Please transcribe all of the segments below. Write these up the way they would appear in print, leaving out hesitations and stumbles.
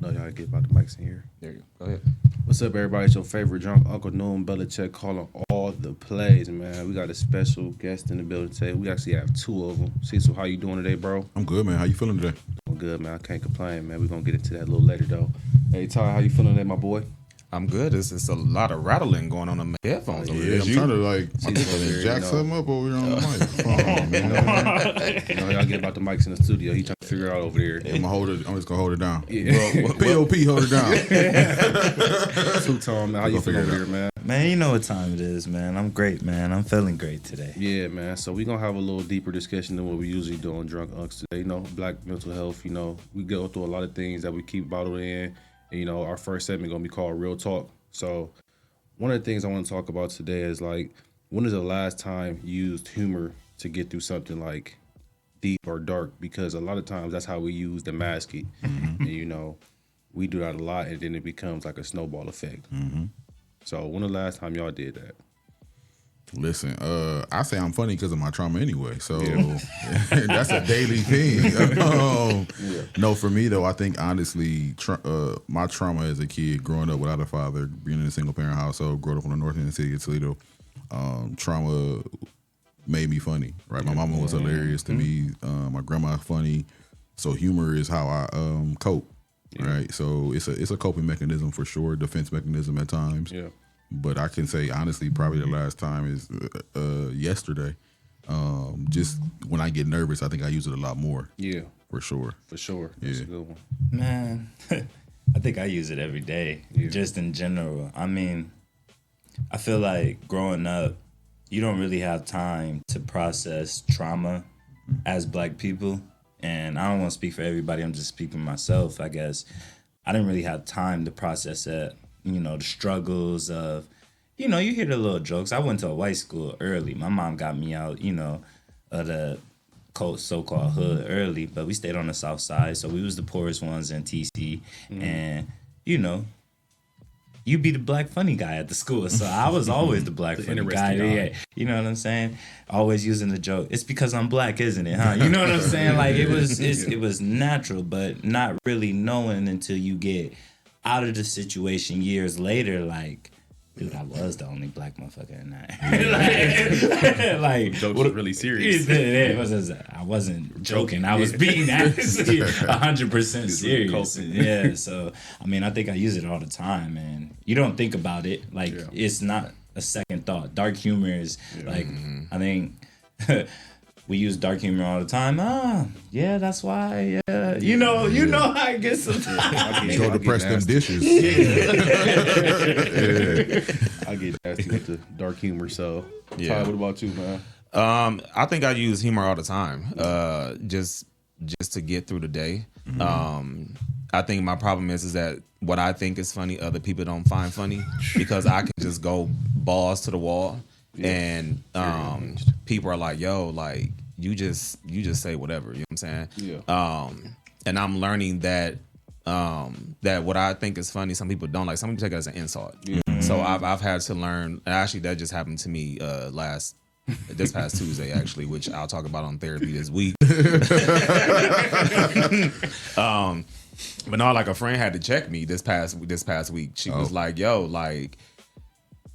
No, y'all get about the mics in here. There you go. Go ahead. What's up, everybody? It's your favorite drunk Uncle Noom Belichick calling all the plays, man. We got a special guest in the building today. We actually have two of them. Cecil, how you doing today, bro? I'm good, man. How you feeling today? I'm good, man. I can't complain, man. We're going to get into that a little later, though. Hey, Ty, how you feeling today, my boy? I'm good. It's a lot of rattling going on in my headphones over Yeah, there. I'm trying to like jack something up over here on the microphone, man. You know, y'all get about the mics in the studio. He trying to figure it out over there. I'm just gonna hold it down. Yeah. POP, hold it down. Two-tone, man. How you feeling over here, man? Man, you know what time it is, man. I'm great, man. I'm feeling great today. Yeah, man. So we're going to have a little deeper discussion than what we usually do on Drunk Unks today. You know, black mental health, you know, we go through a lot of things that we keep bottled in. And, you know, our first segment going to be called Real Talk. So one of the things I want to talk about today is, like, when is the last time you used humor to get through something, like, deep or dark? Because a lot of times that's how we use to mask it. And, you know, we do that a lot, and then it becomes like a snowball effect. So when the last time y'all did that? Listen, I say I'm funny because of my trauma anyway, so that's a daily thing. No, for me though, I think honestly, my trauma as a kid, growing up without a father, being in a single parent household, growing up in the north end city of Toledo, trauma made me funny. Right, my mama was hilarious to me. My grandma's funny, so humor is how I cope. Right, so it's a coping mechanism for sure, defense mechanism at times. Yeah. But I can say honestly, probably the last time is yesterday. Just when I get nervous, I think I use it a lot more. Yeah, for sure. For sure. That's a good one. Man, I think I use it every day, just in general. I mean, I feel like growing up, you don't really have time to process trauma as black people. And I don't want to speak for everybody. I'm just speaking for myself, I guess. I didn't really have time to process it. You know, the struggles of, you know, you hear the little jokes. I went to a white school early. My mom got me out, you know, of the so-called hood early, but we stayed on the south side. So we was the poorest ones in TC. And, you know, you be the black funny guy at the school. So I was always the black funny guy. Yeah, you know what I'm saying? Always using the joke. It's because I'm black, isn't it, huh? You know what I'm saying? Like, it was natural, but not really knowing until you get out of the situation years later, like, dude, I was the only black motherfucker in that. like jokes was really serious. I wasn't joking. I was being actually 100% serious. Yeah, so I mean, I think I use it all the time, and you don't think about it. Like, it's not a second thought. Dark humor is like, I think. We use dark humor all the time. Yeah, that's why. Yeah, you know how I get sometimes. Go to press them dishes. I get nasty with the dark humor. So, Ty, what about you, man? I think I use humor all the time. Just to get through the day. I think my problem is that what I think is funny, other people don't find funny because I can just go balls to the wall. And people are like, yo, like, you just say whatever, you know what I'm saying? Yeah. And I'm learning that that what I think is funny, some people don't like. Some people take it as an insult. So I've had to learn. And actually, that just happened to me this past Tuesday, actually, which I'll talk about on therapy this week. But no, like a friend had to check me this past week. She was like, "Yo, like,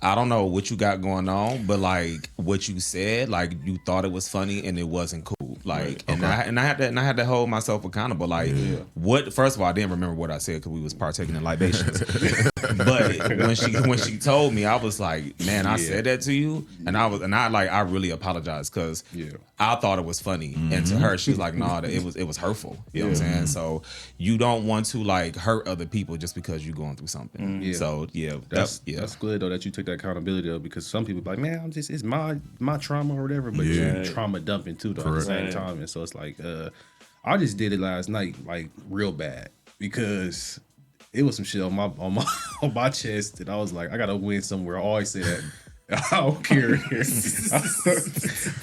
I don't know what you got going on, but like what you said, like you thought it was funny and it wasn't cool. Like, and I had to hold myself accountable. Like, what? First of all, I didn't remember what I said because we was partaking in libations. But when she told me, I was like, man, I said that to you, and I really apologized because I thought it was funny, and to her, she was like, nah, it was hurtful. You know what I'm saying? So you don't want to like hurt other people just because you're going through something. So that's good though that you took that accountability though, because some people be like, man, it's my trauma or whatever, but you're trauma dumping too though at the same time, and so it's like I just did it last night like real bad because it was some shit on my chest, and I was like, I gotta win somewhere. I always say that. I don't care.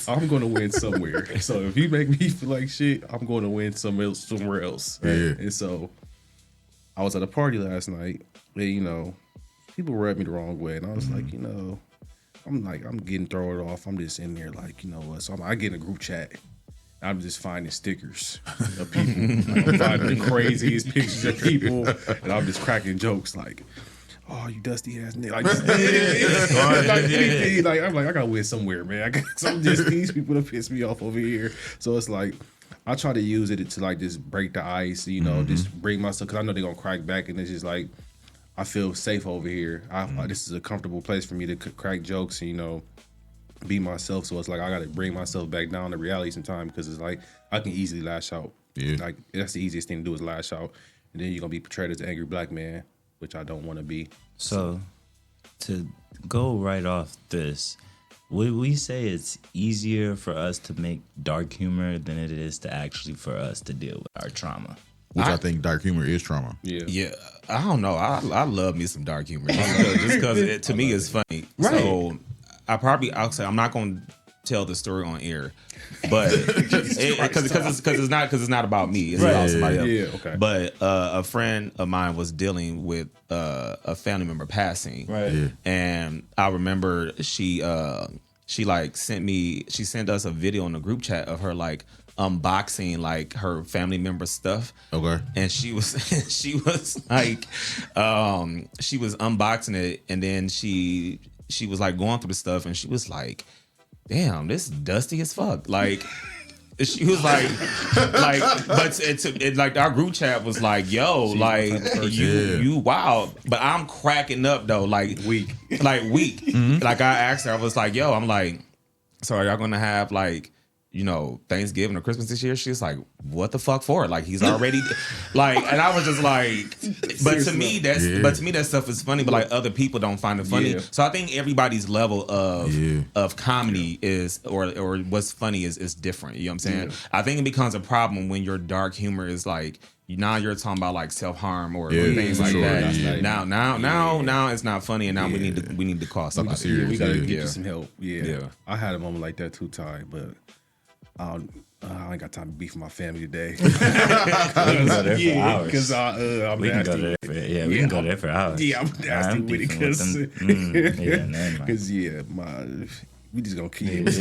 I'm gonna win somewhere. So if you make me feel like shit, I'm gonna win somewhere else. Right? Yeah. And so I was at a party last night, and people rubbed me the wrong way, and I was like, I'm getting thrown off. I'm just in there like, what? So I get in a group chat. I'm just finding stickers of people. I'm finding the craziest pictures of people, and I'm just cracking jokes like, "Oh, you dusty ass nigga!" Like, I'm like, I gotta win somewhere, man. I'm just these people that piss me off over here. So it's like I try to use it to like just break the ice, just bring myself, because I know they're gonna crack back, and it's just like I feel safe over here. This is a comfortable place for me to crack jokes, and be myself. So it's like I gotta bring myself back down to reality sometimes, because it's like I can easily lash out. Like that's the easiest thing to do is lash out, and then you're gonna be portrayed as an angry black man, which I don't want to be. So to go right off this, would we say it's easier for us to make dark humor than it is to actually for us to deal with our trauma? Which I think dark humor is trauma. Yeah. I don't know. I love me some dark humor just because it to me is funny. Right. So I'll say I'm not going to tell the story on air, but because it's not about me. It's about somebody else. Yeah, okay. But a friend of mine was dealing with a family member passing, right? And I remember she sent us a video in the group chat of her like unboxing like her family member stuff. Okay. And she was like she was unboxing it, and then she was like going through the stuff, and she was like, damn, this is dusty as fuck. Like, she was like, but it like our group chat was like, yo, like you wow. But I'm cracking up though, like weak. Mm-hmm. Like I asked her, I was like, yo, I'm like, so are y'all gonna have like, Thanksgiving or Christmas this year? She's like, what the fuck for? Like he's already like, and I was just like, but to me that stuff is funny, but like other people don't find it funny. So I think everybody's level of comedy is or what's funny is different. You know what I'm saying? I think it becomes a problem when your dark humor is like, now you're talking about like self-harm or things like that. Yeah. Now it's not funny, and now we need to call somebody. We gotta get you some help. Yeah. I had a moment like that too, Ty, but I ain't got time to beef with my family today. We can go there for hours. Because I'm we nasty. Can go there we can go there for hours. Yeah, I'm nasty with it. Because we just gonna keep it.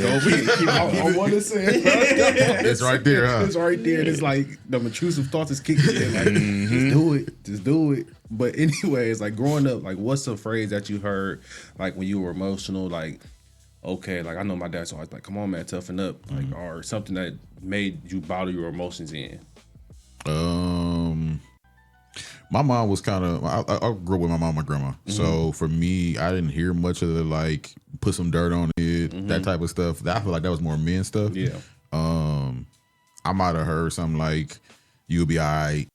I want to say it's right there, huh? It's right there. And it's like the intrusive thoughts is kicking in. Like, just do it. But anyways, like growing up, like what's a phrase that you heard like when you were emotional, like, okay, like I know my dad's always like, come on, man, toughen up, like, or something that made you bottle your emotions in. My mom was kind of, I grew up with my mom and my grandma. So for me, I didn't hear much of the like, put some dirt on it, that type of stuff. I feel like that was more men stuff. Yeah. I might have heard something like, you'll be all right.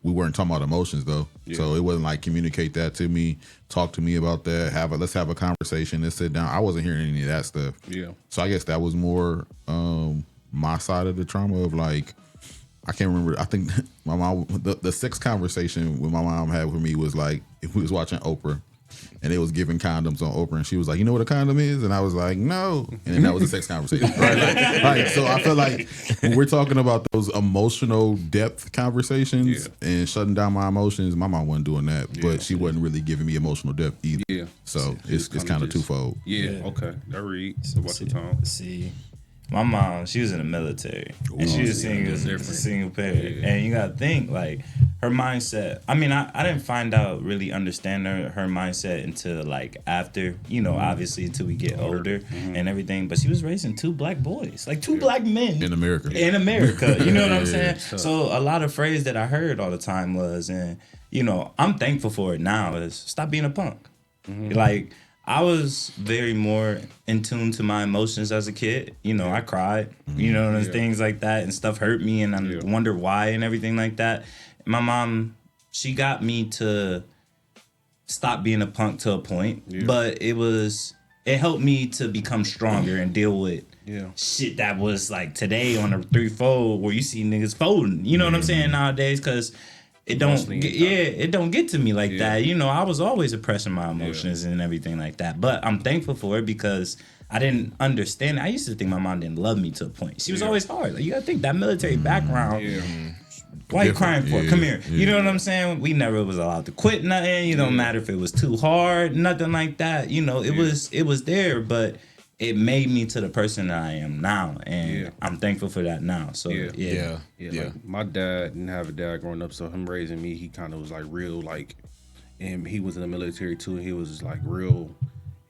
We weren't talking about emotions though. Yeah. So it wasn't like communicate that to me, talk to me about that, let's have a conversation, let's sit down. I wasn't hearing any of that stuff. Yeah. So I guess that was more my side of the trauma of like, I can't remember. I think my mom, the sex conversation with my mom had with me was like, if we was watching Oprah and they was giving condoms on Oprah, and she was like, "You know what a condom is?" And I was like, "No," and then that was a sex conversation. Right? Like, so I feel like when we're talking about those emotional depth conversations and shutting down my emotions, my mom wasn't doing that, but she wasn't really giving me emotional depth either. Yeah. So it's kind of twofold. Yeah. Okay. That reads. So what's the time? See, my mom, she was in the military, and she was a single parent. And you gotta think, like, her mindset. I mean, I didn't find out, really understand her mindset until, like, after, you know, obviously until we get older and everything. But she was raising 2 black boys, like 2 black men In America. You know what I'm saying? So a lot of phrase that I heard all the time was, and you know, I'm thankful for it now, is stop being a punk. Like, I was very more in tune to my emotions as a kid. You know, I cried, you know, and things like that, and stuff hurt me, and I wonder why and everything like that. My mom, she got me to stop being a punk to a point, but it helped me to become stronger and deal with shit that was like today on a 3-fold where you see niggas folding. You know what I'm saying nowadays? Because it don't get to me like that. You know, I was always suppressing my emotions and everything like that. But I'm thankful for it because I didn't understand. I used to think my mom didn't love me to a point. She was always hard. Like, you gotta think that military background. Why you crying for? Come here. You know what I'm saying? We never was allowed to quit nothing. You don't matter if it was too hard, nothing like that. You know, it was there, but it made me to the person that I am now, and I'm thankful for that now. So Like, my dad didn't have a dad growing up, so him raising me, he kind of was like real, like, and he was in the military too. And he was like real.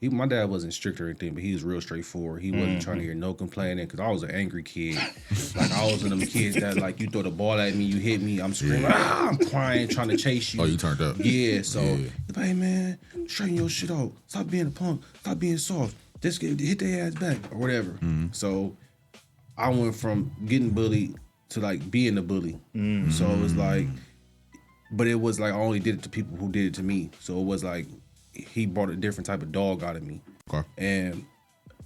My dad wasn't strict or anything, but he was real straightforward. He wasn't trying to hear no complaining, because I was an angry kid. Like, I was one of them kids that, like, you throw the ball at me, you hit me, I'm screaming, I'm crying, trying to chase you. Oh, you turned up. Yeah, so he's like, hey man, straighten your shit out. Stop being a punk. Stop being soft. Just hit their ass back or whatever. So I went from getting bullied to like being a bully. So it was like, but it was like I only did it to people who did it to me. So it was like he brought a different type of dog out of me. Okay. And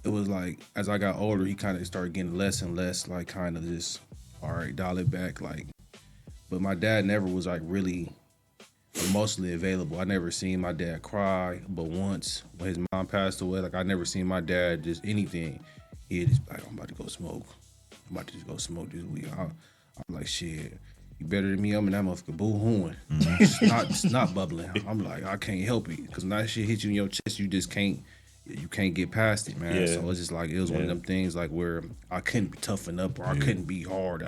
it was like as I got older, he kind of started getting less and less, like kind of just, all right, dial it back. Like, but my dad never was like really emotionally available. I never seen my dad cry, but once when his mom passed away, like I never seen my dad just anything. He'd just be like, I'm about to go smoke. I'm about to just go smoke this week. I'm like, shit, you better than me. I'm in that motherfucker boo-hooing. It's not bubbling. I'm like, I can't help it. Because when that shit hits you in your chest, you just can't get past it, man. Yeah. So it's just like, it was one of them things like where I couldn't toughen up or I couldn't be hard.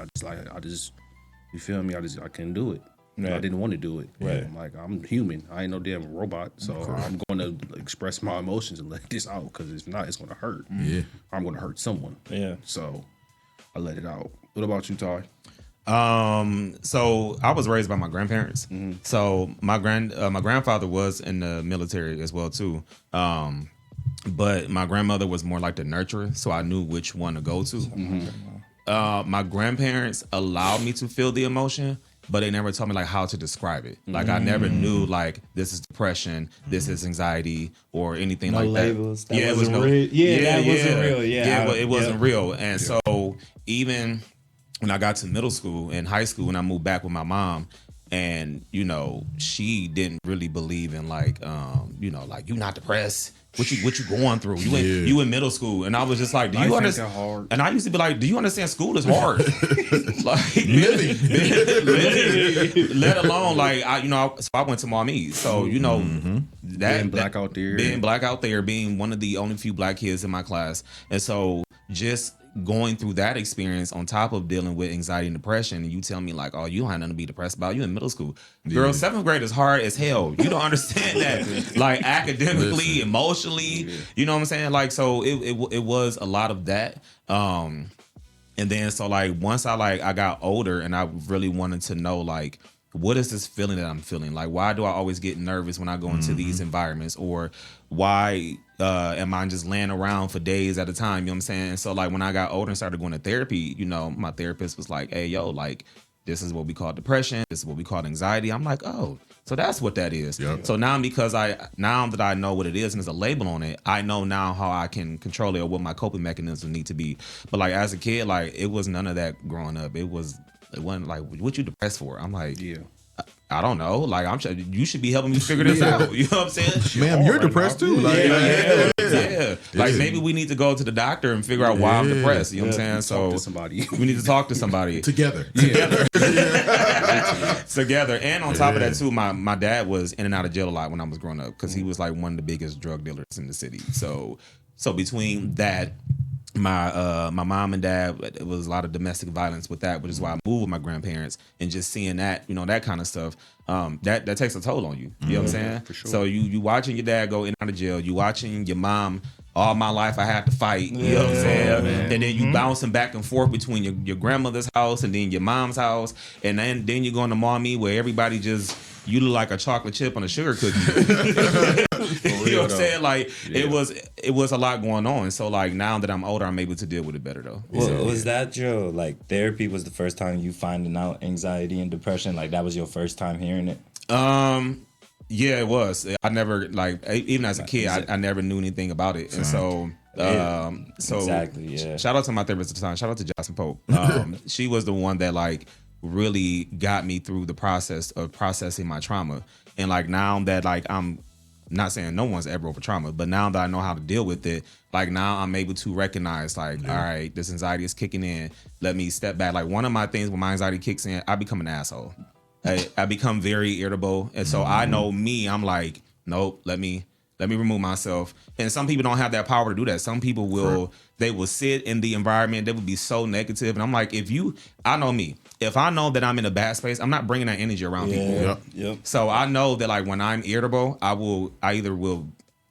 You feel me? I couldn't do it. Right. I didn't want to do it. Right. I'm like, I'm human. I ain't no damn robot. So I'm going to express my emotions and let this out, because if not, it's going to hurt. Yeah. I'm going to hurt someone. Yeah. So I let it out. What about you, Ty? So I was raised by my grandparents. So my grandfather was in the military as well too. But my grandmother was more like the nurturer, so I knew which one to go to. My grandparents allowed me to feel the emotion, but they never told me like how to describe it. Like I never knew like this is depression, this is anxiety, or anything like labels. that. That wasn't real. That wasn't real. It wasn't real. And so even when I got to middle school and high school, when I moved back with my mom, and you know, she didn't really believe in like like, you not depressed. What you going through? You in middle school, and I was just like, do you understand? Hard. And I used to be like, do you understand? School is hard. Like living, let alone like so I went to Maumee. So that being black out there, being one of the only few black kids in my class, and so just going through that experience on top of dealing with anxiety and depression, and you tell me like, oh, you don't have nothing to be depressed about. You in middle school. Girl, 7th grade is hard as hell. You don't understand that. Like academically, emotionally, you know what I'm saying? Like, so it was a lot of that. And then so like once I got older and I really wanted to know like, what is this feeling that I'm feeling? Like, why do I always get nervous when I go into these environments? Or why am I just laying around for days at a time? You know what I'm saying? And so like when I got older and started going to therapy, my therapist was like, hey, yo, like, this is what we call depression. This is what we call anxiety. I'm like, oh, so that's what that is. Yep. So now now that I know what it is and there's a label on it, I know now how I can control it or what my coping mechanisms need to be. But like as a kid, like it was none of that growing up. It wasn't like, what you depressed for? I'm like, I don't know. Like you should be helping me figure this out. You know what I'm saying? Ma'am, you're depressed too. Like, Yeah. Like maybe we need to go to the doctor and figure out why I'm depressed. You know what I'm saying? So Talk to somebody. we need to talk to somebody together. together. And on top of that too, my dad was in and out of jail a lot when I was growing up because he was like one of the biggest drug dealers in the city. So between that, my mom and dad, it was a lot of domestic violence with that, which is why I moved with my grandparents, and just seeing that, that kind of stuff, that takes a toll on you. You know what I'm saying? For sure. So you watching your dad go in and out of jail, you watching your mom. All my life I had to fight, you know what I'm saying? Man. And then you bouncing back and forth between your grandmother's house and then your mom's house. And then you're going to mommy where everybody you look like a chocolate chip on a sugar cookie. You know what I'm saying? Like it was a lot going on. So like now that I'm older, I'm able to deal with it better though. Well, was that your like therapy was the first time you finding out anxiety and depression? Like that was your first time hearing it? Yeah, it was. I never even as a kid, I never knew anything about it, and so exactly. Yeah. Shout out to my therapist at the time. Shout out to Jocelyn Pope. She was the one that like really got me through the process of processing my trauma, and like now that like I'm not saying no one's ever over trauma, but now that I know how to deal with it, like now I'm able to recognize like, all right, this anxiety is kicking in. Let me step back. Like one of my things when my anxiety kicks in, I become an asshole. I become very irritable, and so I know me. I'm like, nope. Let me remove myself. And some people don't have that power to do that. Some people will. They will sit in the environment. They will be so negative, and I'm like, I know me. If I know that I'm in a bad space, I'm not bringing that energy around people. Yep. So I know that like when I'm irritable, I either will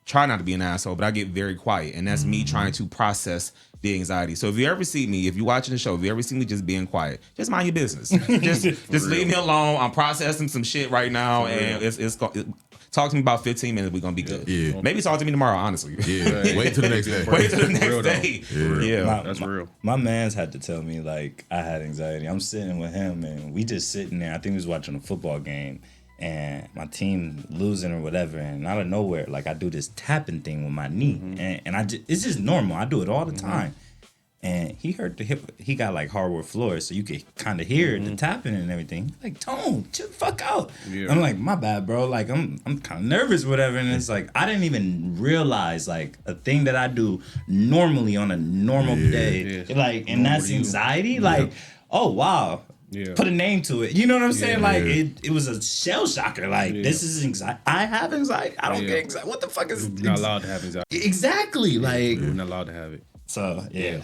try not to be an asshole, but I get very quiet, and that's me trying to process the anxiety. So if you ever see me, if you're watching the show, if you ever see me just being quiet, just mind your business. just leave me alone. I'm processing some shit right now, and it's talk to me about 15 minutes. We're gonna be good. Yeah. Maybe talk to me tomorrow. Honestly. Yeah. Wait till the next day. Wait till the next day. Yeah. That's real. My man's had to tell me like I had anxiety. I'm sitting with him and we just sitting there. I think we was watching a football game and my team losing or whatever. And out of nowhere, like I do this tapping thing with my knee, and it's just normal. I do it all the time. And he hurt the hip. He got like hardwood floors, so you could kind of hear the tapping and everything. He's like, Tone, chill the fuck out. Yeah. I'm like, my bad, bro. Like I'm kind of nervous, whatever. And it's like I didn't even realize like a thing that I do normally on a normal day, like, and that's anxiety. Like, oh wow. Yeah. Put a name to it. You know what I'm saying? Like it was a shell shocker. Like this is anxiety. I have anxiety. I don't get anxiety. What the fuck is? You're not allowed to have anxiety. Exactly. Like you're not allowed to have it. So yeah.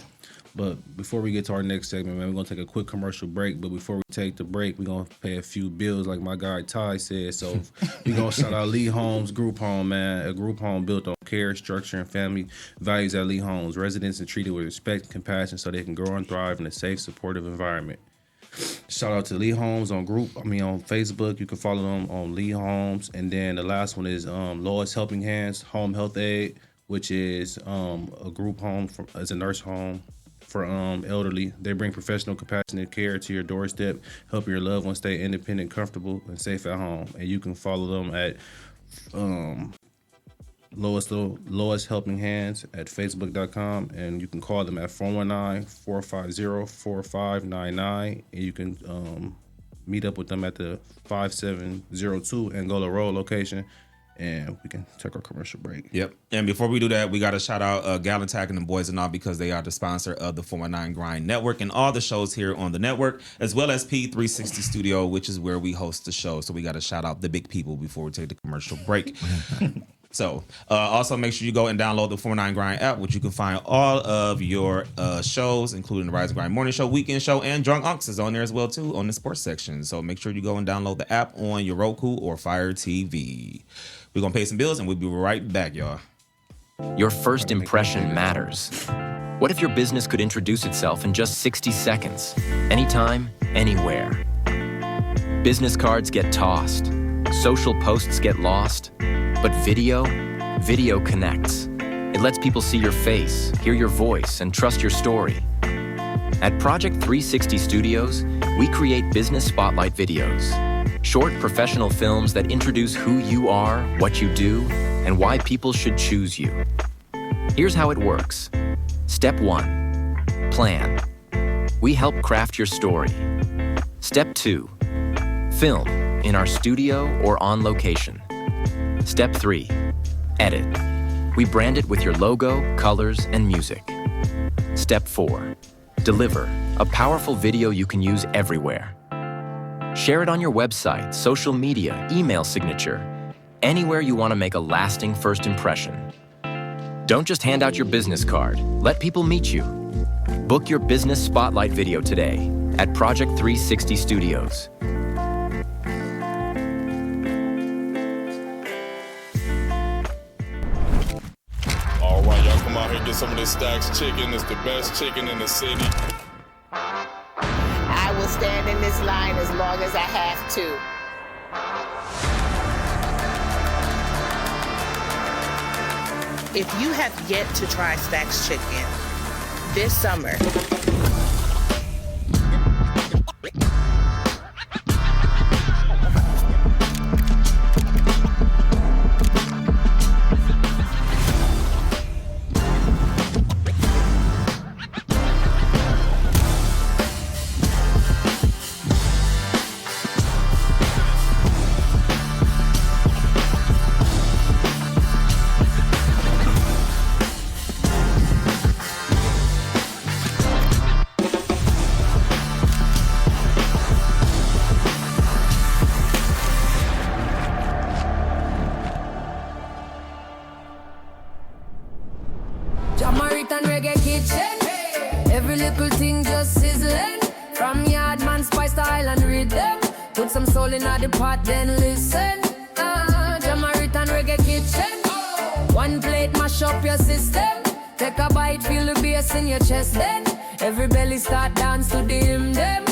But before we get to our next segment, man, we're gonna take a quick commercial break. But before we take the break, we're gonna pay a few bills, like my guy Ty said. So we're gonna shout out Lee Homes Group Home, man. A group home built on care, structure, and family values at Lee Homes. Residents are treated with respect and compassion so they can grow and thrive in a safe, supportive environment. Shout out to Lee Homes on Facebook. You can follow them on Lee Homes. And then the last one is Lois Helping Hands Home Health Aide, which is a group home as a nurse home for elderly. They bring professional, compassionate care to your doorstep, help your loved ones stay independent, comfortable, and safe at home. And you can follow them at Lois Helping Hands at Facebook.com, and you can call them at 419-450-4599, and you can meet up with them at the 5702 Angola Rd location. And we can take our commercial break. Yep. And before we do that, we got to shout out Gallantac and the Boys and All, because they are the sponsor of the 419 Grind Network and all the shows here on the network, as well as P360 Studio, which is where we host the show. So we got to shout out the big people before we take the commercial break. So also make sure you go and download the 419 Grind app, which you can find all of your shows, including the Rise and Grind Morning Show, Weekend Show, and Drunk Unks is on there as well, too, on the sports section. So make sure you go and download the app on your Roku or Fire TV. We're going to pay some bills, and we'll be right back, y'all. Your first impression matters. What if your business could introduce itself in just 60 seconds? Anytime, anywhere. Business cards get tossed. Social posts get lost. But video connects. It lets people see your face, hear your voice, and trust your story. At Project 360 Studios, we create business spotlight videos. Short professional films that introduce who you are, what you do, and why people should choose you. Here's how it works. Step 1, plan. We help craft your story. Step 2, film in our studio or on location. Step 3, edit. We brand it with your logo, colors, and music. Step 4, deliver, a powerful video you can use everywhere. Share it on your website, social media, email signature, anywhere you want to make a lasting first impression. Don't just hand out your business card. Let people meet you. Book your business spotlight video today at Project 360 Studios. All right, y'all come out here and get some of this Stacks chicken. It's the best chicken in the city. I will stand in this line as long as I have to. If you have yet to try Stacks chicken this summer, Jamaican reggae kitchen. Every little thing just sizzling. From Yardman spice to Island rhythm. Put some soul in the pot, then listen. Jamaican reggae kitchen. One plate mash up your system. Take a bite, feel the bass in your chest. Then every belly start dance to the hymn them.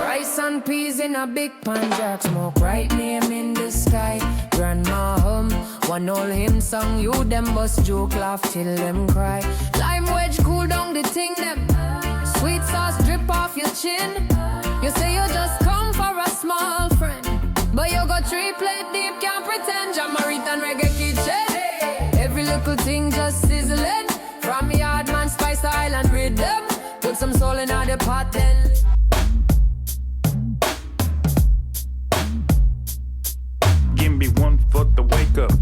Rice and peas in a big pan, jack smoke right name in the sky. Grandma hum, one old hymn song. You them bust joke, laugh till them cry. Lime wedge cool down the thing them. Sweet sauce drip off your chin. You say you just come for a small friend, but you got 3 plate deep, can't pretend. Jamaican reggae kitchen. Every little thing just sizzling. From Yardman spice to Island rhythm. Put some soul in the pot then. Give me one for the wake up.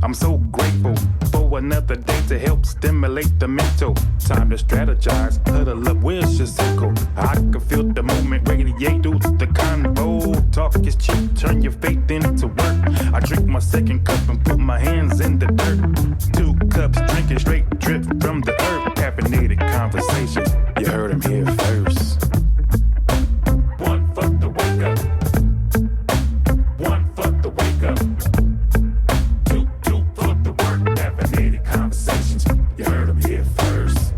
I'm so grateful for another day to help stimulate the mental. Time to strategize, huddle up, where's your circle? I can feel the movement radiate through the convo. Talk is cheap, turn your faith into work. I drink my second cup and put my hands in the dirt. 2 cups, drinking straight drip from the earth. Caffeinated conversation, you heard him here first. One for the wake up. One for the wake up. Two for the work. Caffeinated conversations. You heard them here first.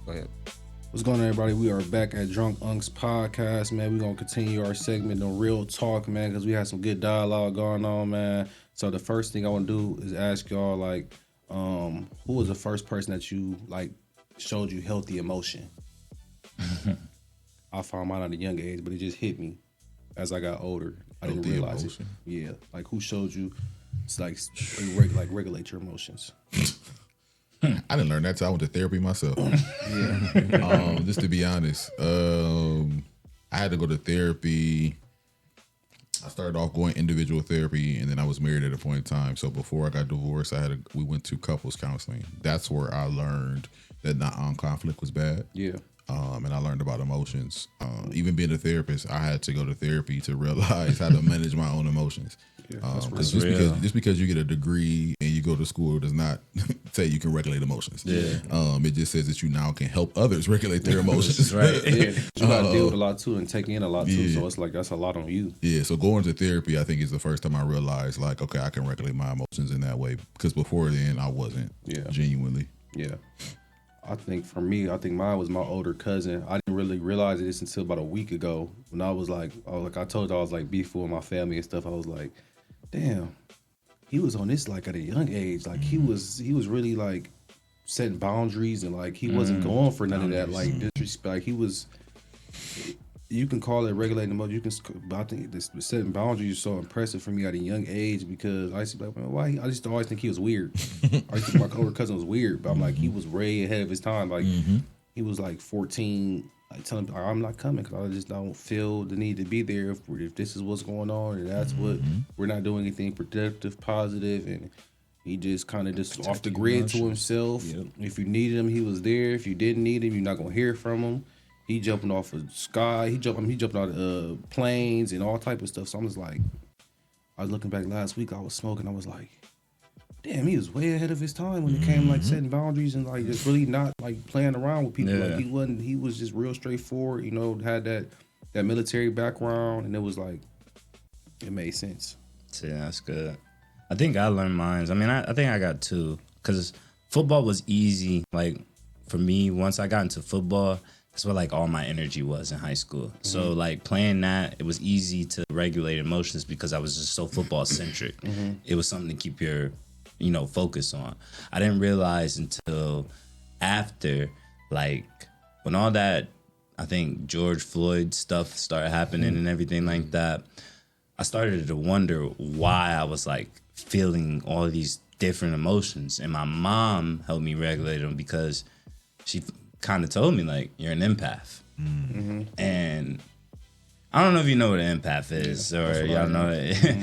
Go ahead. What's going on, everybody? We are back at Drunk Unks Podcast, man. We're going to continue our segment on Real Talk, man, because we had some good dialogue going on, man. So the first thing I want to do is ask y'all, like, who was the first person that you, like, showed you healthy emotion? I found mine at a young age, but it just hit me as I got older. I didn't Healthy realize emotion? it. Yeah, like, who showed you, like, regulate your emotions? I didn't learn that till I went to therapy myself. Just to be honest, I had to go to therapy. I started off going individual therapy, and then I was married at a point in time. So before I got divorced, we went to couples counseling. That's where I learned that conflict was bad. Yeah. And I learned about emotions. Even being a therapist, I had to go to therapy to realize how to manage my own emotions. Because just because you get a degree and you go to school does not say you can regulate emotions. It just says that you now can help others regulate their emotions. Right. Yeah. You got to deal with a lot too and take in a lot too. So it's like that's a lot on you. Yeah. So going to therapy, I think, is the first time I realized, like, okay, I can regulate my emotions in that way. Because before then, I wasn't. Yeah. Genuinely. Yeah. I think for me, I think mine was my older cousin. I didn't really realize this until about a week ago when I was like I told you I was like beefing with my family and stuff. I was like, damn, he was on this like at a young age. Like he was really like setting boundaries and like he wasn't going for none of that like disrespect. He was. You can call it regulating emotions. But I think this setting boundaries is so impressive for me at a young age because I used to be like, man, why? I just always think he was weird. I used to think my older cousin was weird, but I'm like, he was way ahead of his time. Like, he was like 14, like telling me, I'm not coming because I just don't feel the need to be there if this is what's going on and that's what we're not doing anything productive, positive, and he just kind of just off the grid to himself. Yep. If you needed him, he was there. If you didn't need him, you're not gonna hear from him. He jumping off of sky. He jumping out of planes and all type of stuff. So I'm just like, I was looking back last week. I was smoking. I was like, damn, he was way ahead of his time when it came like setting boundaries and like just really not like playing around with people. Yeah. Like he was just real straightforward. You know, had that military background, and it was like, it made sense. Yeah, that's good. I think I learned mine. I mean, I think I got two because football was easy. Like for me, once I got into football. That's where like all my energy was in high school. So like playing that, it was easy to regulate emotions because I was just so football centric. It was something to keep your, focus on. I didn't realize until after, like when all that, I think George Floyd stuff started happening and everything like that. I started to wonder why I was like feeling all these different emotions, and my mom helped me regulate them because she kind of told me like you're an empath, and I don't know if you know what an empath is or y'all know that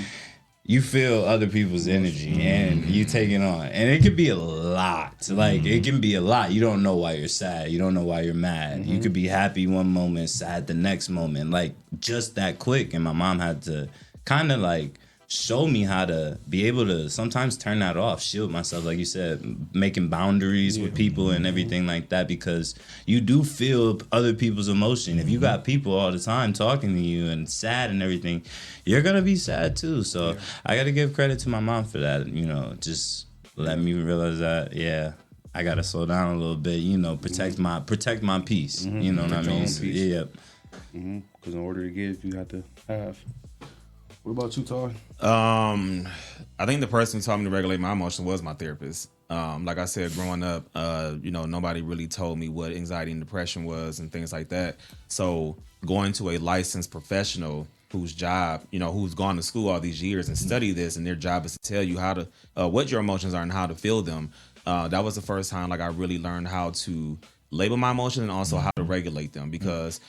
you feel other people's energy and you take it on, and it could be a lot. Like it can be a lot. You don't know why you're sad. You don't know why you're mad. You could be happy one moment, sad the next moment, like just that quick. And my mom had to kind of like show me how to be able to sometimes turn that off, shield myself, like you said, making boundaries with people and everything like that, because you do feel other people's emotion. If you got people all the time talking to you and sad and everything, you're gonna be sad too. So I gotta give credit to my mom for that, just let me realize that, I gotta slow down a little bit, protect my peace. You know what I mean? Yep. Because in order to give, you have to have. What about you, Todd? I think the person who taught me to regulate my emotions was my therapist. Like I said, growing up, nobody really told me what anxiety and depression was and things like that. So going to a licensed professional whose job, who's gone to school all these years and studied this, and their job is to tell you how to, what your emotions are and how to feel them. That was the first time like I really learned how to label my emotions and also how to regulate them, because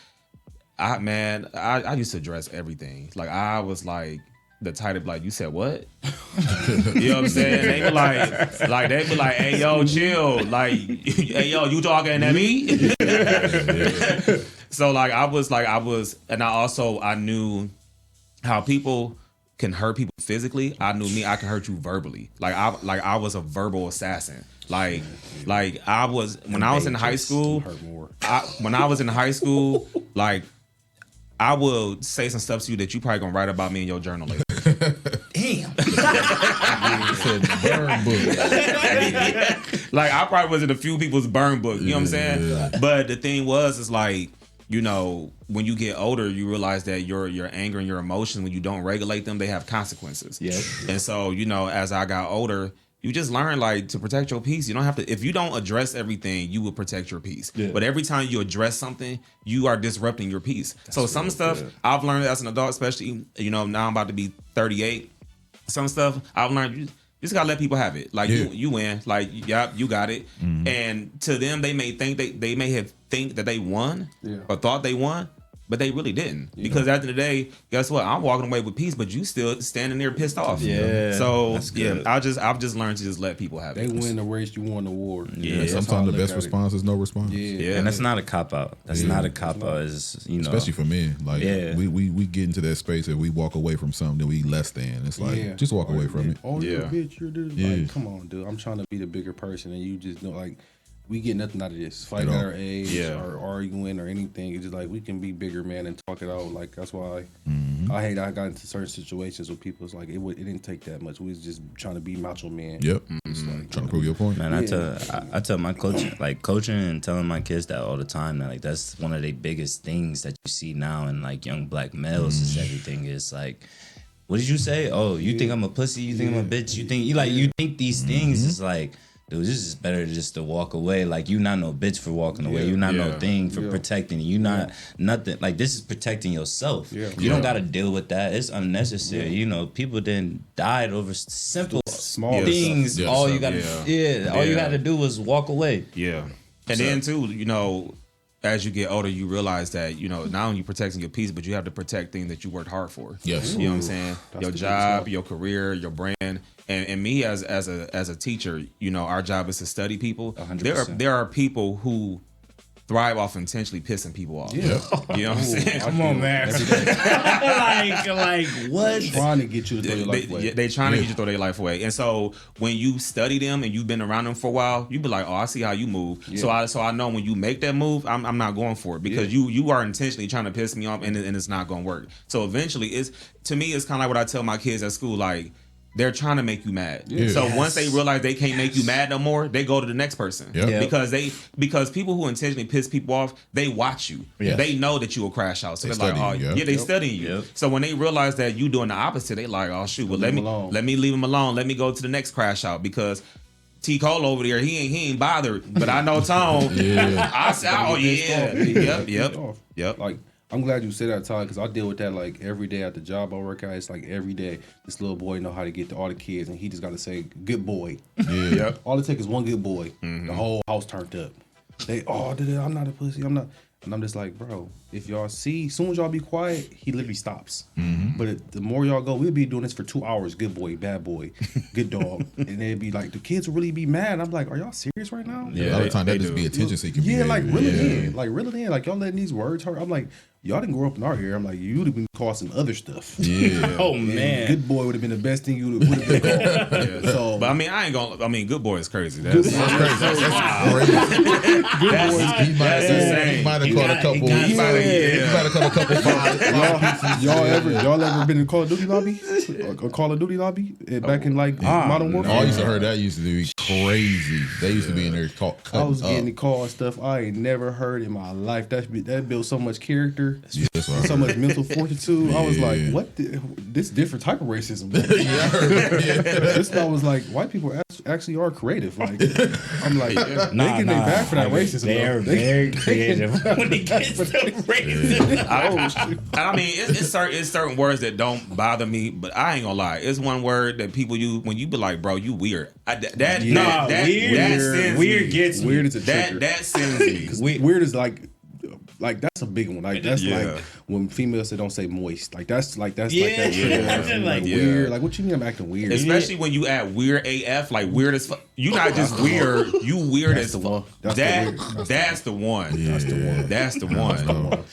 I used to address everything. Like I was like the type of like, you said what? You know what I'm saying? They be like, hey yo, chill. Like, hey yo, you talking at me? So like I was, and I knew how people can hurt people physically. I knew I can hurt you verbally. I was a verbal assassin. Like I was when I was in high school. When I was in high school, like I will say some stuff to you that you probably gonna write about me in your journal later. Damn. Burn book. Like I probably was in a few people's burn book. You know what I'm saying? Yeah. But the thing is like, when you get older, you realize that your anger and your emotions, when you don't regulate them, they have consequences. Yeah. And so, as I got older, you just learn like to protect your peace. You don't have to, if you don't address everything, you will protect your peace. Yeah. But every time you address something, you are disrupting your peace. That's so some stuff I've learned as an adult, especially, now I'm about to be 38. Some stuff I've learned, you just gotta let people have it. Like you win, like, yep, you got it. Mm-hmm. And to them, they may think they may have think that they won or thought they won, but they really didn't. Because at the end of the day, guess what? I'm walking away with peace, but you still standing there pissed off. Yeah. So I've just learned to just let people have it. They win the race, you won the war. Yeah. Sometimes the best response is no response. Yeah. And that's not a cop out. That's not a cop out. Is especially for men. Like we get into that space and we walk away from something that we less than. It's like just walk away from it. Oh, you're a bitch. You're this. Like, come on, dude. I'm trying to be the bigger person, and you just like. We get nothing out of this. Fighting at our age or arguing or anything. It's just like we can be bigger, man, and talk it out. Like that's why I I got into certain situations where people was like, it didn't take that much. We was just trying to be macho man. Yep. It's like, Trying to prove your point. Man, I tell my coaching and telling my kids that all the time. That like that's one of the biggest things that you see now in like young black males is everything is like, what did you say? Oh, you think I'm a pussy? You think I'm a bitch? You think these things is like, dude, this is better just to walk away. Like you not no bitch for walking away. You not no thing for protecting. You not nothing. Like this is protecting yourself. Yeah. You don't got to deal with that. It's unnecessary. You know, people then died over simple small things. Yeah. All you got to all you had to do was walk away. Yeah. And then too, you know, as you get older, you realize that, you know, not only you protecting your peace, but you have to protect things that you worked hard for. Yes. You know what I'm saying? Your job, your career, your brand. And me as a teacher, you know, our job is to study people. 100%. There are people who thrive off intentionally pissing people off. Yeah. You know what I'm saying? Come on, man. like what? Trying to get you to throw your life away. They trying to get you to throw their life away. And so when you study them and you've been around them for a while, you be like, oh, I see how you move. Yeah. So I know when you make that move, I'm not going for it because you are intentionally trying to piss me off and it's not going to work. So eventually, it's kind of like what I tell my kids at school, like, they're trying to make you mad. Yeah. So once they realize they can't make you mad no more, they go to the next person. Yeah. Because people who intentionally piss people off, they watch you. Yeah. They know that you will crash out. So they're like, oh yeah, they studying you. Yep. So when they realize that you doing the opposite, they like, oh shoot, well let me leave him alone. Let me go to the next crash out because T. Cole over there, he ain't bothered. But I know Tone. I said, oh yeah. Yep. Like, I'm glad you said that, Todd, because I deal with that like every day at the job I work at. It's like every day this little boy know how to get to all the kids, and he just got to say good boy. Yeah. All it takes is one good boy. Mm-hmm. The whole house turned up. I'm not a pussy. I'm not. And I'm just like, bro, if y'all see, as soon as y'all be quiet, he literally stops. Mm-hmm. But the more y'all go, we'll be doing this for 2 hours. Good boy, bad boy, good dog. And they'd be like, the kids will really be mad. I'm like, are y'all serious right now? Yeah, a lot of time that just be attention seeking. Yeah, like reel it in. Like reel it in. Like y'all letting these words hurt. I'm like, y'all didn't grow up in our area. I'm like, you would have been called some other stuff. Yeah. Oh man, good boy would have been the best thing you would have been called. So, but I mean, good boy is crazy. That's crazy. He might have caught a couple. He might have caught a couple. Y'all ever been in Call of Duty lobby? A Call of Duty lobby back in like Modern Warfare? I used to heard that used to be crazy. They used to be in there I was getting the call and stuff I ain't never heard in my life. That built so much character, so much mental fortitude. Yeah. I was like, what? This different type of racism. This guy was like, white people actually are creative. Like, I'm like, they can be back for that racism. They're very creative when it gets to racism. I mean, it's certain words that don't bother me, but I ain't gonna lie. It's one word that people use when you be like, bro, you weird. Weird gets me. Weird is a trigger. That sends me. Weird is like that's a big one. Like that's like when females say don't say moist. Like that's like that. Like weird. Like what you mean I'm acting weird? Especially when you add weird AF, like weird as fuck. You not just weird. You weird as fuck. That's the one. That's the one.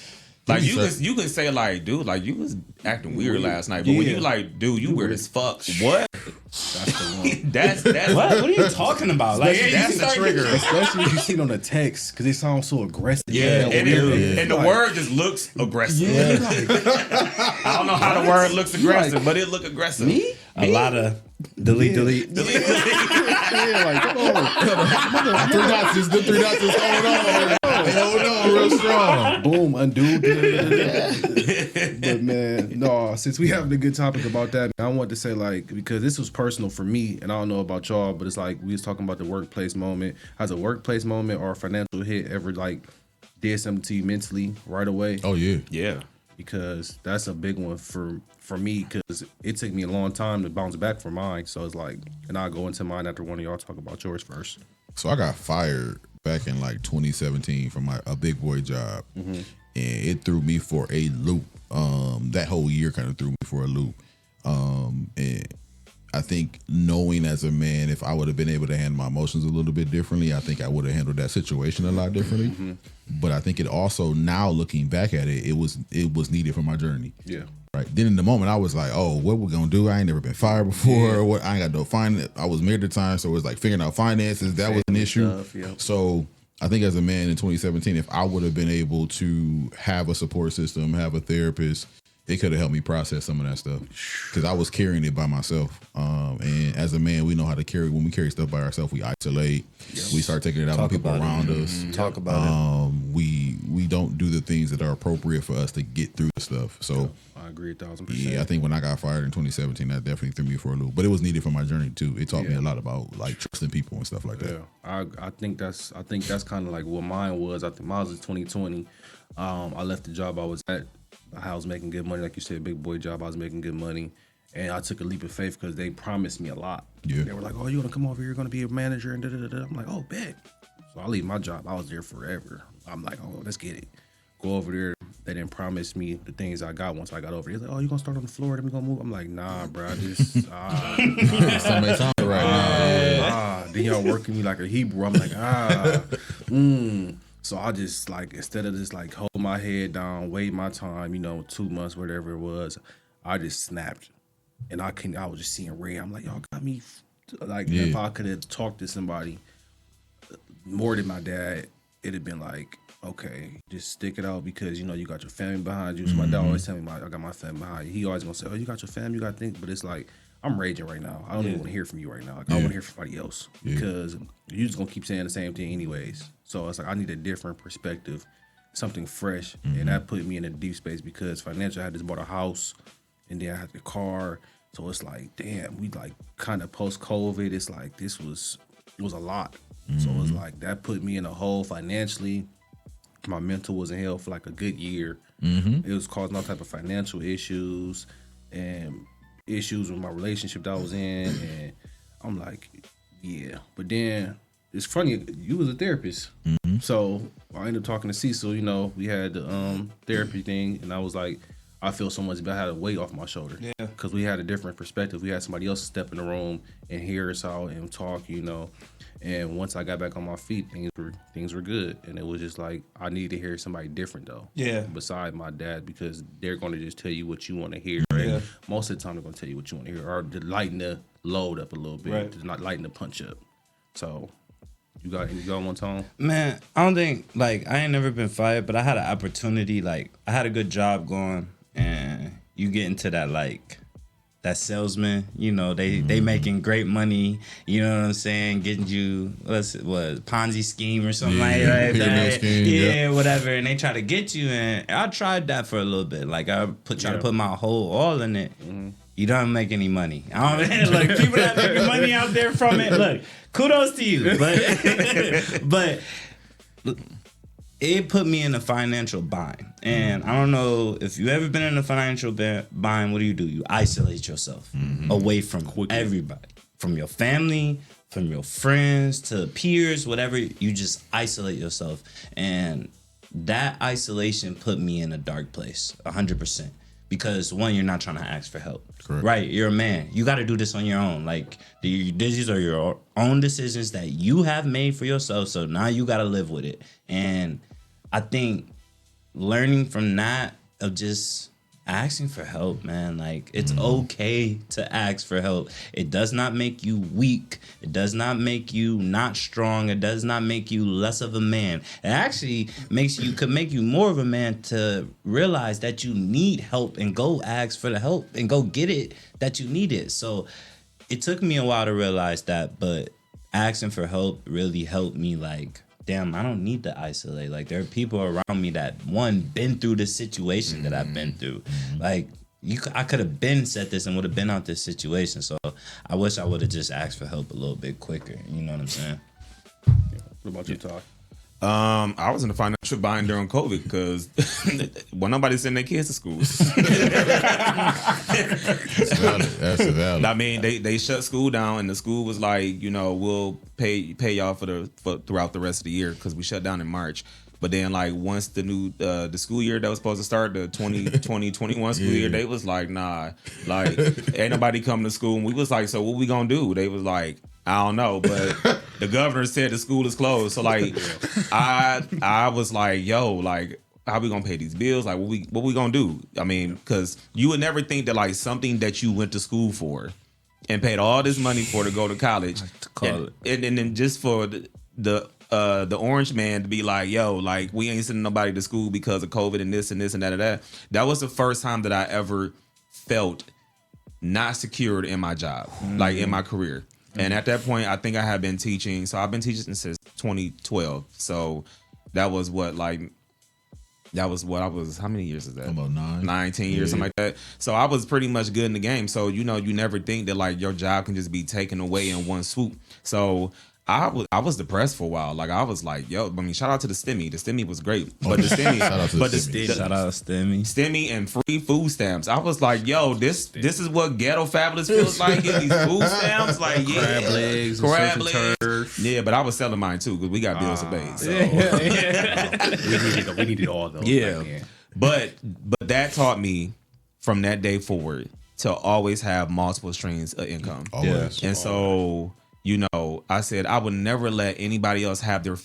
Like you can say like, dude, like you was acting weird last night, but when you like, dude, you weird as fuck. What? That's the one. That's what are you talking about? Like that's the trigger. Especially if you see it on the text because it sounds so aggressive. Yeah, and the word just looks aggressive. Yeah. I don't know how the word looks aggressive, but it look aggressive. Me? A lot of delete. Yeah, like come on. Three dots is going on. Hold on, real strong. Boom, undo. But man, no, since we having a good topic about that, I want to say like, because this was personal for me, and I don't know about y'all, but it's like we was talking about the workplace moment. Has a workplace moment or a financial hit ever like did something to you mentally right away? Oh yeah. Yeah. Because that's a big one for me, because it took me a long time to bounce back from mine. So it's like, and I'll go into mine after one of y'all talk about yours first. So I got fired back in like 2017 from a big boy job, and it threw me for a loop. That whole year kind of threw me for a loop. And I think knowing as a man, if I would have been able to handle my emotions a little bit differently, I think I would have handled that situation a lot differently. Mm-hmm. But I think it also, now looking back at it, it was needed for my journey. Yeah. Right. Then in the moment I was like, oh, what we gonna do? I ain't never been fired before. Yeah. What I ain't got no finance. I was married at the time, so it was like figuring out finances. That was an issue. Stuff, yeah. So I think as a man in 2017, if I would have been able to have a support system, have a therapist, it could have helped me process some of that stuff because I was carrying it by myself. And as a man, we know how to carry. When we carry stuff by ourselves, we isolate. We start taking it out on people around us. Talk about it. We don't do the things that are appropriate for us to get through the stuff. So I agree 1,000%. yeah, I think when I got fired in 2017, that definitely threw me for a loop. But it was needed for my journey too. It taught me a lot about like trusting people and stuff like that. Yeah, I think that's kind of like what mine was. I think mine was in 2020. I left the job I was at. I was making good money, like you said, big boy job. I was making good money, and I took a leap of faith because they promised me a lot. Yeah. They were like, "Oh, you want to come over here? You're going to be a manager." And da da da. I'm like, "Oh, bet." So I leave my job. I was there forever. I'm like, "Oh, let's get it." Go over there. They didn't promise me the things I got once I got over there. They're like, "Oh, you gonna start on the floor? Then we gonna move." I'm like, "Nah, bro. This Somebody sound right now. Then y'all working me like a Hebrew." I'm like, So I just like, instead of just like hold my head down, wait my time, 2 months, whatever it was, I just snapped. And I was just seeing red. I'm like, y'all got me. Like, if I could have talked to somebody more than my dad, it'd have been like, okay, just stick it out because, you got your family behind you. So my dad always tell me, I got my family behind you. He always gonna say, oh, you got your family, you got to think. But it's like, I'm raging right now. I don't even want to hear from you right now. Like, I want to hear from somebody else because you're just going to keep saying the same thing anyways. So it's like, I need a different perspective, something fresh. And that put me in a deep space because financially, I had just bought a house and then I had the car. So it's like, damn, we like kind of post-COVID. It's like, it was a lot. So it was like, that put me in a hole financially. My mental was in hell for like a good year. It was causing all type of financial issues and issues with my relationship that I was in, and I'm like, yeah. But then it's funny, you was a therapist, so I ended up talking to Cecil. We had the therapy thing, and I was like, I feel so much better. I had a weight off my shoulder, because we had a different perspective. We had somebody else step in the room and hear us out and talk, And once I got back on my feet, things were good, and it was just like I needed to hear somebody different though. Yeah. Beside my dad, because they're going to just tell you what you want to hear. Right? Yeah. Most of the time, they're going to tell you what you want to hear, or to lighten the load up a little bit, to not lighten the punch up. So, you got one, Tone? Man, I don't think I ain't never been fired, but I had an opportunity. Like, I had a good job going, and you get into that that salesman, they making great money, you know what I'm saying, getting you Ponzi scheme or something like that. Scheme, whatever, and they try to get you, and I tried that for a little bit. Like I try to put my whole all in it. You don't make any money. Look, people that make money out there from it, look, kudos to you. But it put me in a financial bind. And I don't know if you ever been in a financial bind, what do? You isolate yourself away from everybody, from your family, from your friends to peers, whatever. You just isolate yourself. And that isolation put me in a dark place, 100%. Because one, you're not trying to ask for help. Correct. Right? You're a man. You got to do this on your own. Like, these are your own decisions that you have made for yourself. So now you got to live with it. And I think learning from that of just asking for help, man, like it's okay to ask for help. It does not make you weak. It does not make you not strong. It does not make you less of a man. It actually could make you more of a man to realize that you need help and go ask for the help and go get it that you need it. So it took me a while to realize that, but asking for help really helped me damn, I don't need to isolate. Like, there are people around me that, one, been through this situation that I've been through. Like, I could have been said this and would have been out this situation. So I wish I would have just asked for help a little bit quicker. You know what I'm saying? What about you, Todd? I was in a financial bind during COVID because nobody sending their kids to school. That's valid. I mean, they shut school down, and the school was like, we'll pay y'all for throughout the rest of the year because we shut down in March. But then, once the new the school year that was supposed to start, the 2020-21 school year, they was like, nah, ain't nobody coming to school. And we was like, so what we gonna do? They was like, I don't know, but the governor said the school is closed. So I was like, yo, how we gonna pay these bills? Like, what we gonna do? I mean, because you would never think that something that you went to school for and paid all this money for to go to college, and then just for the the orange man to be like, yo, like we ain't sending nobody to school because of COVID and this and this and that and that. That was the first time that I ever felt not secured in my job, like in my career. And at that point, I think I had been teaching. So I've been teaching since 2012. So that was what I was, how many years is that? About 19 years, something like that. So I was pretty much good in the game. So, you know, you never think that like your job can just be taken away in one swoop. So I was depressed for a while. Like I was like, yo, I mean, shout out to the STEMI. The STEMI was great. But the STEMI, Shout out to the STEMI. Shout out STEMI. STEMI and free food stamps. I was like, yo, this is what ghetto fabulous feels like. Get these food stamps, like Crab legs, crab legs. Yeah, but I was selling mine too because we got bills to pay. So. we needed all those. Yeah, but that taught me from that day forward to always have multiple streams of income. Always. And so, you know, I said I would never let anybody else have my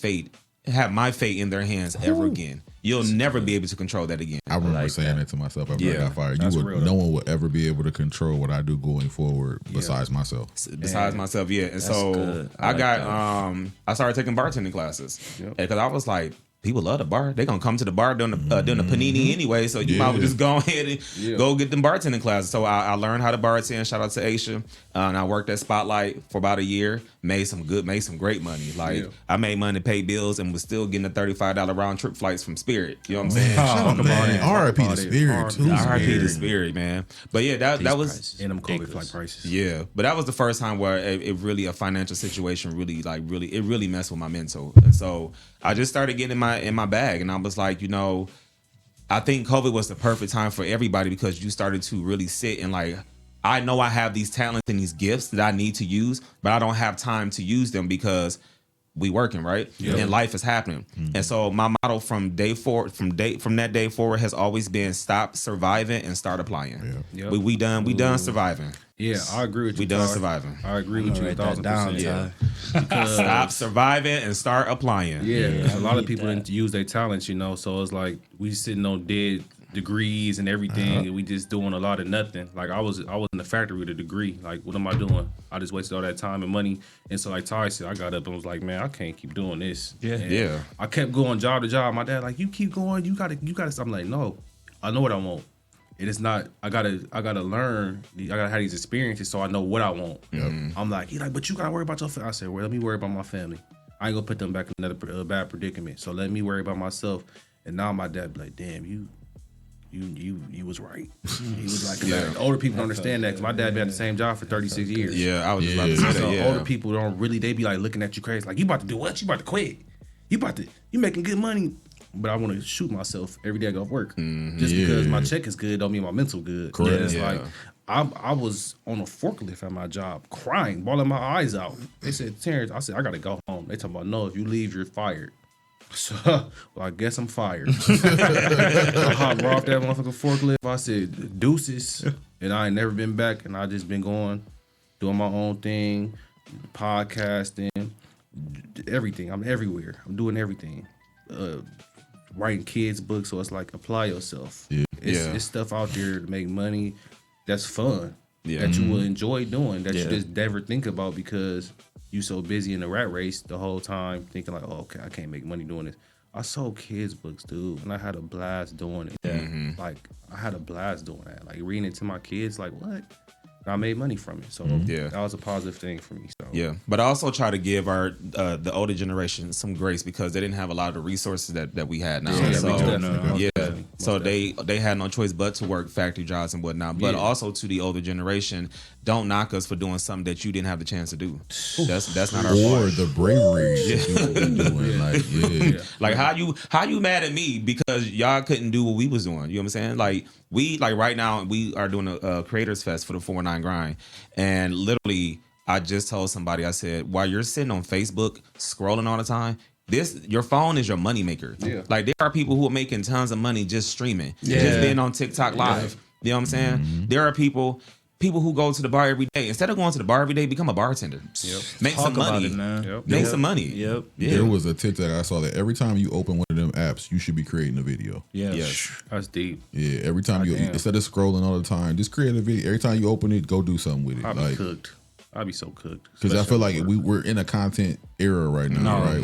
fate in their hands ever again. You'll never be able to control that again. I remember saying that to myself after I got fired. No one will ever be able to control what I do going forward besides myself. Besides myself, yeah. And so good. I started taking bartending classes because I was like, people love the bar. They're gonna come to the bar doing the panini anyway. So you might as well just go ahead and go get them bartending classes. So I learned how to bartend. Shout out to Aisha. And I worked at Spotlight for about a year. Made some great money. Like I made money to pay bills and was still getting the $35 round trip flights from Spirit. You know what I'm saying? R.I.P. to Spirit too. R.I.P. to Spirit, man. But yeah, that was and them COVID flight prices. Yeah, but that was the first time where it really, a financial situation really messed with my mental. And so I just started getting in my bag, and I was like, you know, I think COVID was the perfect time for everybody because you started to really sit and like, I know I have these talents and these gifts that I need to use, but I don't have time to use them because we working, right? And life is happening. And so my motto from that day forward has always been stop surviving and start applying. We done surviving. Yeah, I agree with you. We done surviving. I agree with you 1,000%. Yeah. Stop surviving and start applying. Yeah, a lot of people didn't use their talents, you know. So it's like we sitting on dead degrees and everything, and we just doing a lot of nothing. Like I was in the factory with a degree. Like what am I doing? I just wasted all that time and money. And so like Ty said, I got up and was like, man, I can't keep doing this. And I kept going job to job. My dad like, you keep going. You gotta. I'm like, no, I know what I want. It is not. I gotta learn. I gotta have these experiences so I know what I want. I'm like, he's like, but you gotta worry about your family. I said, well, let me worry about my family. I ain't gonna put them back in another bad predicament. So let me worry about myself. And now my dad be like, damn, you was right. He was like, older people don't understand that because my dad been at the same job for 36 years. Yeah, I was just about to say that. So older people don't really. They be like looking at you crazy, like you about to do what? You about to quit? You making good money? But I want to shoot myself every day I go to work. Just because my check is good don't mean my mental good. Correct. It's like I was on a forklift at my job crying, bawling my eyes out. They said, Terrence, I said, I got to go home. They talking about, no, if you leave, you're fired. So, well, I guess I'm fired. I hopped off that motherfucking forklift. I said, deuces. And I ain't never been back. And I just been going, doing my own thing, podcasting, everything. I'm everywhere. I'm doing everything. Writing kids' books, so it's like apply yourself. It's stuff out there to make money that's fun, that you will enjoy doing, that you just never think about because you so busy in the rat race the whole time thinking like, oh, okay, I can't make money doing this. I sold kids' books, dude, and I had a blast doing it. Like I had a blast doing that, like reading it to my kids, like what? And I made money from it, so that was a positive thing for me. So but I also try to give our the older generation some grace because they didn't have a lot of the resources that we had now. So they had no choice but to work factory jobs and whatnot. But also to the older generation, don't knock us for doing something that you didn't have the chance to do. That's not our fault. Or the bravery that you were doing. Like how you mad at me because y'all couldn't do what we was doing? You know what I'm saying? Like right now we are doing a Creators Fest for the 4-9 grind, and literally I just told somebody, I said, while you're sitting on Facebook scrolling all the time, your phone is your moneymaker. Like there are people who are making tons of money just streaming, just being on TikTok live. You know what I'm saying? There are people who go to the bar every day. Instead of going to the bar every day, become a bartender. Make some money. Make some money. There was a TikTok I saw that every time you open one of them apps, you should be creating a video. That's deep. Yeah, every time instead of scrolling all the time, just create a video. Every time you open it, go do something with it. I be cooked. I'd be so cooked. Because I feel like Especially we're in a content era right now, right?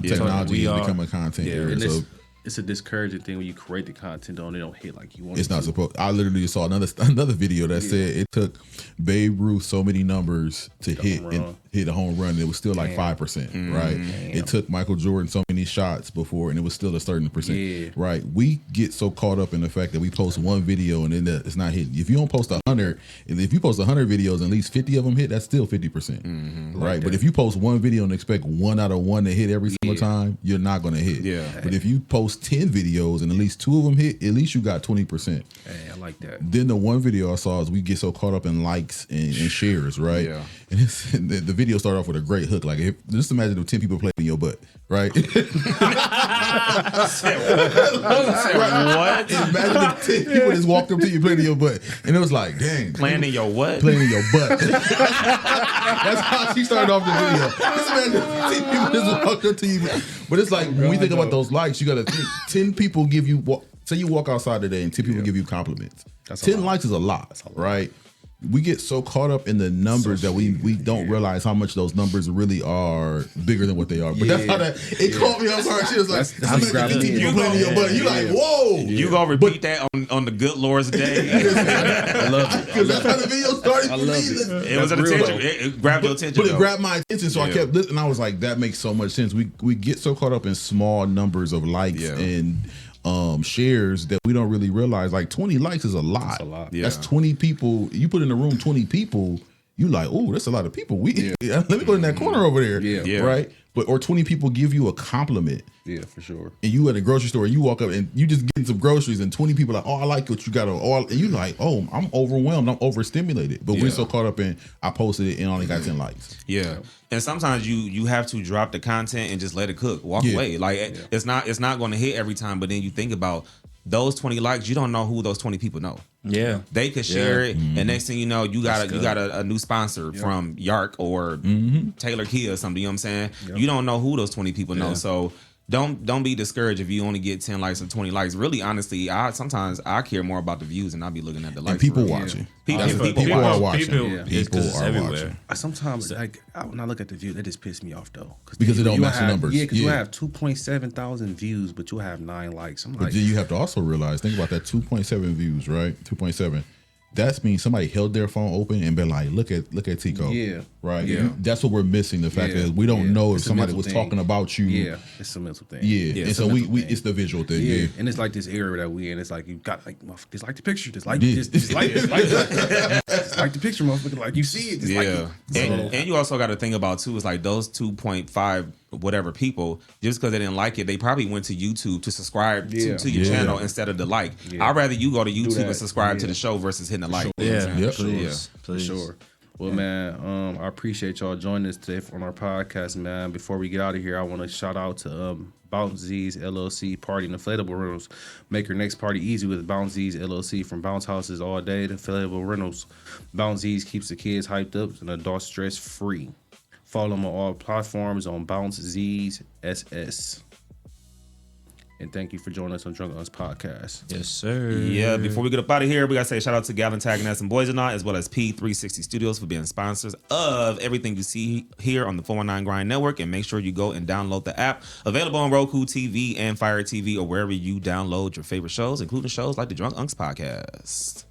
Technology is becoming a content era. and So it's a discouraging thing when you create the content though and it don't hit like you want. it's it not to. supposed. I literally saw another video that said it took Babe Ruth so many numbers to hit a home run. It was still like 5%, right? It took Michael Jordan so many shots before, and it was still a certain percent, right? We get so caught up in the fact that we post one video and then it's not hitting. If you don't post 100, and if you post 100 videos, and at least 50 of them hit, that's still 50%, right? But if you post one video and expect 1 out of 1 to hit every single time, you're not going to hit. Yeah. But if you post 10 videos and at least 2 of them hit, at least you got 20%. Hey, I like that. Then the one video I saw is we get so caught up in likes and shares, right? Yeah. And the video started off with a great hook. Like, just imagine if 10 people played in your butt, right? What? Imagine if 10 people just walked up to you playing in your butt. And it was like, dang. Playing in your what? Playing in your butt. That's how she started off the video. Just imagine if 10 people just walked up to you. But it's like, when we think about those likes, you got to think 10 people give you, say you walk outside today and 10 people give you compliments. That's 10 likes is a lot, right? We get so caught up in the numbers that we don't realize how much those numbers really are bigger than what they are. But that's how it caught me off guard. She was like, I'm at 15 people playing in your butt. You're like, whoa. You gonna repeat that on the good Lord's day? I love it. Because that's how the video started. I love it. It was an attention. It grabbed your attention. But it grabbed my attention, so I kept listening. I was like, that makes so much sense. We get so caught up in small numbers of likes and shares that we don't really realize. Like 20 likes is a lot. That's a lot. That's 20 people. You put in a room 20 people, you like, oh, that's a lot of people. Let me go in that corner over there. Yeah. Right? Or 20 people give you a compliment. Yeah, for sure. And you at a grocery store and you walk up and you just getting some groceries and 20 people like, oh, I like what you got. And you like, oh, I'm overwhelmed. I'm overstimulated. But we're so caught up in, I posted it and only got 10 likes. Yeah. And sometimes you have to drop the content and just let it cook. Walk away. Like it's not going to hit every time. But then you think about those 20 likes. You don't know who those 20 people know. Yeah, they could share it, and next thing you know, you got a new sponsor from Yark or Taylor Kia or something. You know what I'm saying? You don't know who those 20 people know. So don't be discouraged if you only get 10 likes or 20 likes. Really, honestly, sometimes I care more about the views and I'll be looking at the likes. And people watching. People are watching. People are everywhere. Watching. Sometimes, when I look at the view, that just piss me off though. Because it don't match the numbers. Yeah, because you have 2.7 thousand views, but you have 9 likes. I'm like, but then you have to also realize, think about that 2.7 views, right? 2.7. That means somebody held their phone open and been like, look at Tico. Yeah. Right? Yeah. That's what we're missing. The fact that we don't know if somebody was talking about you. Yeah. It's a mental thing. Yeah. And so we it's the visual thing. Yeah. And it's like this era that we in. It's like you got like dislike the picture. Dislike the picture, motherfucker. Like you see it. And you also got to think about too, is like those 2.5 whatever people, just because they didn't like it, they probably went to YouTube to subscribe to your channel instead of the like. I'd rather you go to YouTube and subscribe to the show versus hitting the like. Please. For sure. Well, man, I appreciate y'all joining us today on our podcast, man. Before we get out of here, I want to shout out to Bounce Z's LLC Party and Inflatable Rentals. Make your next party easy with Bounce Z's LLC. From bounce houses all day to inflatable rentals, Bounce Z's keeps the kids hyped up and adults stress free. Follow them on all platforms on Bounce Z's SS. And thank you for joining us on Drunk Us Podcast. Yes, sir. Yeah, before we get up out of here, we got to say shout out to Gavin Tagness and Boys and Not, as well as P360 Studios for being sponsors of everything you see here on the 419 Grind Network. And make sure you go and download the app. Available on Roku TV and Fire TV or wherever you download your favorite shows, including shows like the Drunk Unks Podcast.